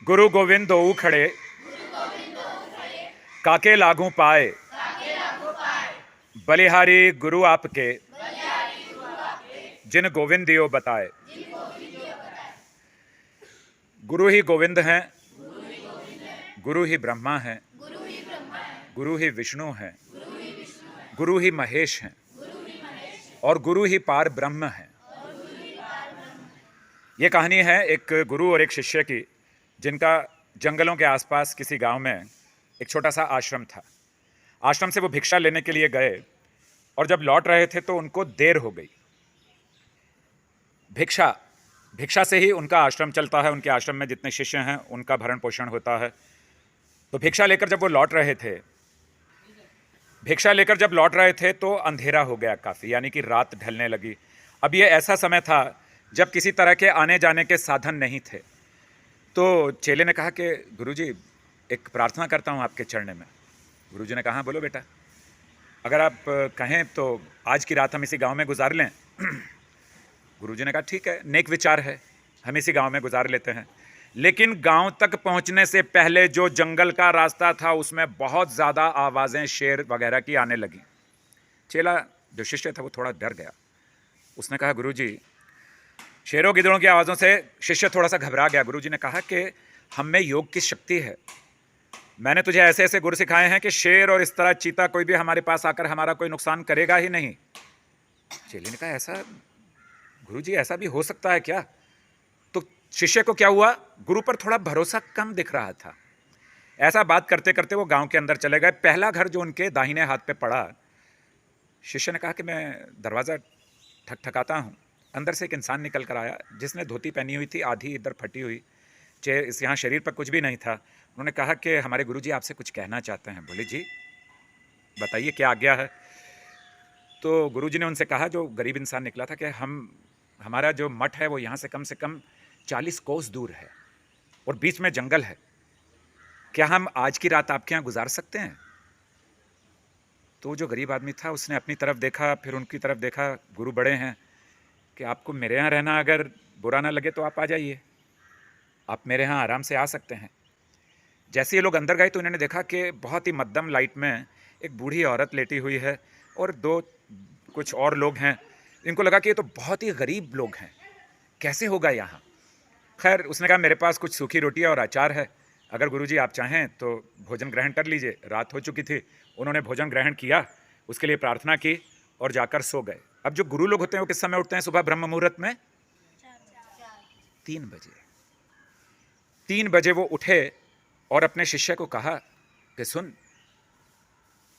गुरु गोविंद दोऊ खड़े, काके लागू पाए, बलिहारी गुरु आपके, जिन गोविंद दियो बताए। गुरु ही गोविंद हैं, गुरु ही ब्रह्मा हैं, गुरु ही विष्णु हैं, गुरु ही महेश हैं और गुरु ही पार ब्रह्म हैं। ये कहानी है एक गुरु और एक शिष्य की, जिनका जंगलों के आसपास किसी गांव में एक छोटा सा आश्रम था। आश्रम से वो भिक्षा लेने के लिए गए और जब लौट रहे थे तो उनको देर हो गई। भिक्षा से ही उनका आश्रम चलता है, उनके आश्रम में जितने शिष्य हैं उनका भरण पोषण होता है। तो भिक्षा लेकर जब लौट रहे थे तो अंधेरा हो गया काफ़ी, यानी कि रात ढलने लगी। अब ये ऐसा समय था जब किसी तरह के आने जाने के साधन नहीं थे। तो चेले ने कहा कि गुरुजी, एक प्रार्थना करता हूँ आपके चरणों में। गुरुजी ने कहा, बोलो बेटा, अगर आप कहें तो आज की रात हम इसी गांव में गुजार लें। गुरुजी ने कहा, ठीक है, नेक विचार है, हम इसी गांव में गुजार लेते हैं। लेकिन गांव तक पहुंचने से पहले जो जंगल का रास्ता था उसमें बहुत ज़्यादा आवाज़ें शेर वगैरह की आने लगी। चेला जो शिष्य था वो थोड़ा डर गया। उसने कहा, गुरुजी, शेरों गिदड़ों की आवाज़ों से शिष्य थोड़ा सा घबरा गया। गुरुजी ने कहा कि हम में योग की शक्ति है, मैंने तुझे ऐसे ऐसे गुर सिखाए हैं कि शेर और इस तरह चीता कोई भी हमारे पास आकर हमारा कोई नुकसान करेगा ही नहीं। चेले ने कहा, ऐसा गुरुजी, ऐसा भी हो सकता है क्या? तो शिष्य को क्या हुआ, गुरु पर थोड़ा भरोसा कम दिख रहा था। ऐसा बात करते करते वो गांव के अंदर चले गए। पहला घर जो उनके दाहिने हाथ पे पड़ा, शिष्य ने कहा कि मैं दरवाज़ा ठकठकाता हूँ। अंदर से एक इंसान निकल कर आया जिसने धोती पहनी हुई थी, आधी इधर फटी हुई, यहाँ शरीर पर कुछ भी नहीं था। उन्होंने कहा कि हमारे गुरुजी आपसे कुछ कहना चाहते हैं। बोले, जी बताइए, क्या आज्ञा है? तो गुरुजी ने उनसे कहा, जो गरीब इंसान निकला था, कि हमारा जो मठ है वो यहाँ से कम 40 कोस दूर है और बीच में जंगल है। क्या हम आज की रात आपके यहाँ गुजार सकते हैं? तो जो गरीब आदमी था उसने अपनी तरफ देखा, फिर उनकी तरफ देखा। गुरु बड़े हैं कि आपको मेरे यहाँ रहना अगर बुरा ना लगे तो आप आ जाइए, आप मेरे यहाँ आराम से आ सकते हैं। जैसे ये लोग अंदर गए तो इन्होंने देखा कि बहुत ही मध्यम लाइट में एक बूढ़ी औरत लेटी हुई है और कुछ और लोग हैं। इनको लगा कि ये तो बहुत ही गरीब लोग हैं, कैसे होगा यहाँ? खैर, उसने कहा, मेरे पास कुछ सूखी रोटियाँ और अचार है, अगर गुरुजी आप चाहें तो भोजन ग्रहण कर लीजिए। रात हो चुकी थी, उन्होंने भोजन ग्रहण किया, उसके लिए प्रार्थना की और जाकर सो गए। अब जो गुरु लोग होते हैं वो किस समय उठते हैं? सुबह ब्रह्म मुहूर्त में 3 बजे। 3 बजे वो उठे और अपने शिष्य को कहा कि सुन,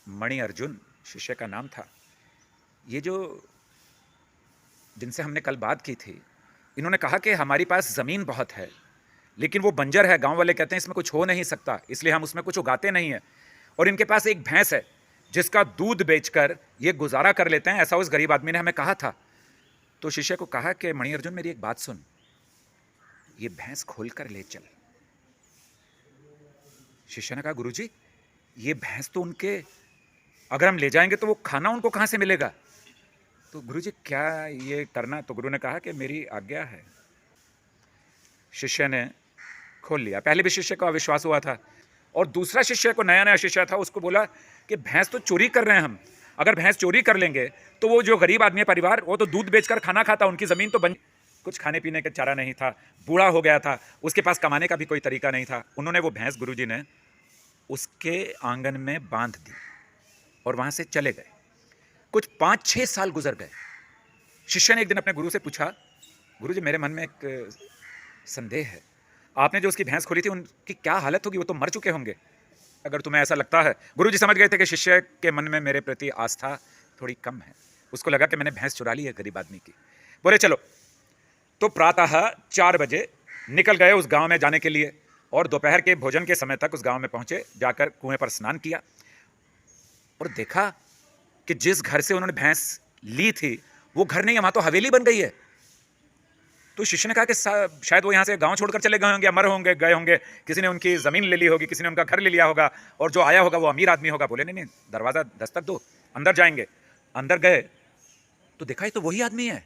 मणि अर्जुन शिष्य का नाम था, ये जो जिनसे हमने कल बात की थी, इन्होंने कहा कि हमारी पास ज़मीन बहुत है लेकिन वो बंजर है, गांव वाले कहते हैं इसमें कुछ हो नहीं सकता, इसलिए हम उसमें कुछ उगाते नहीं हैं। और इनके पास एक भैंस है जिसका दूध बेचकर ये गुजारा कर लेते हैं, ऐसा उस गरीब आदमी ने हमें कहा था। तो शिष्य को कहा कि मणि अर्जुन, मेरी एक बात सुन, ये भैंस खोल कर ले चल। शिष्य ने कहा, गुरुजी, ये भैंस तो उनके, अगर हम ले जाएंगे तो वो खाना उनको कहाँ से मिलेगा? तो गुरुजी, क्या ये करना? तो गुरु ने कहा कि मेरी आज्ञा है। शिष्य ने खोल लिया। पहले भी शिष्य को अविश्वास हुआ था और दूसरा शिष्य को, नया शिष्य था, उसको बोला कि भैंस तो चोरी कर रहे हैं हम, अगर भैंस चोरी कर लेंगे तो वो जो गरीब आदमी परिवार, वो तो दूध बेचकर खाना खाता, उनकी ज़मीन तो बन, कुछ खाने पीने का चारा नहीं था, बूढ़ा हो गया था, उसके पास कमाने का भी कोई तरीका नहीं था। उन्होंने वो भैंस, गुरुजी ने उसके आंगन में बांध दी और वहाँ से चले गए। कुछ 5-6 साल गुजर गए। शिष्य ने एक दिन अपने गुरु से पूछा, गुरुजी, मेरे मन में एक संदेह है, आपने जो उसकी भैंस खोली थी उनकी क्या हालत होगी? वो तो मर चुके होंगे, अगर तुम्हें ऐसा लगता है। गुरुजी समझ गए थे कि शिष्य के मन में मेरे प्रति आस्था थोड़ी कम है। उसको लगा कि मैंने भैंस चुरा ली है गरीब आदमी की। बोले, चलो। तो प्रातः 4 बजे निकल गए उस गांव में जाने के लिए और दोपहर के भोजन के समय तक उस गांव में पहुंचे। जाकर कुएं पर स्नान किया और देखा कि जिस घर से उन्होंने भैंस ली थी वो घर नहीं है, वहां तो हवेली बन गई है। तो शिष्य ने कहा कि शायद वो यहाँ से गांव छोड़कर चले गए होंगे, मर होंगे, गए होंगे, किसी ने उनकी ज़मीन ले ली होगी, किसी ने उनका घर ले लिया होगा और जो आया होगा वो अमीर आदमी होगा। बोले, नहीं, दरवाज़ा दस्तक दो, अंदर जाएंगे। अंदर गए तो देखा, ये तो वही आदमी है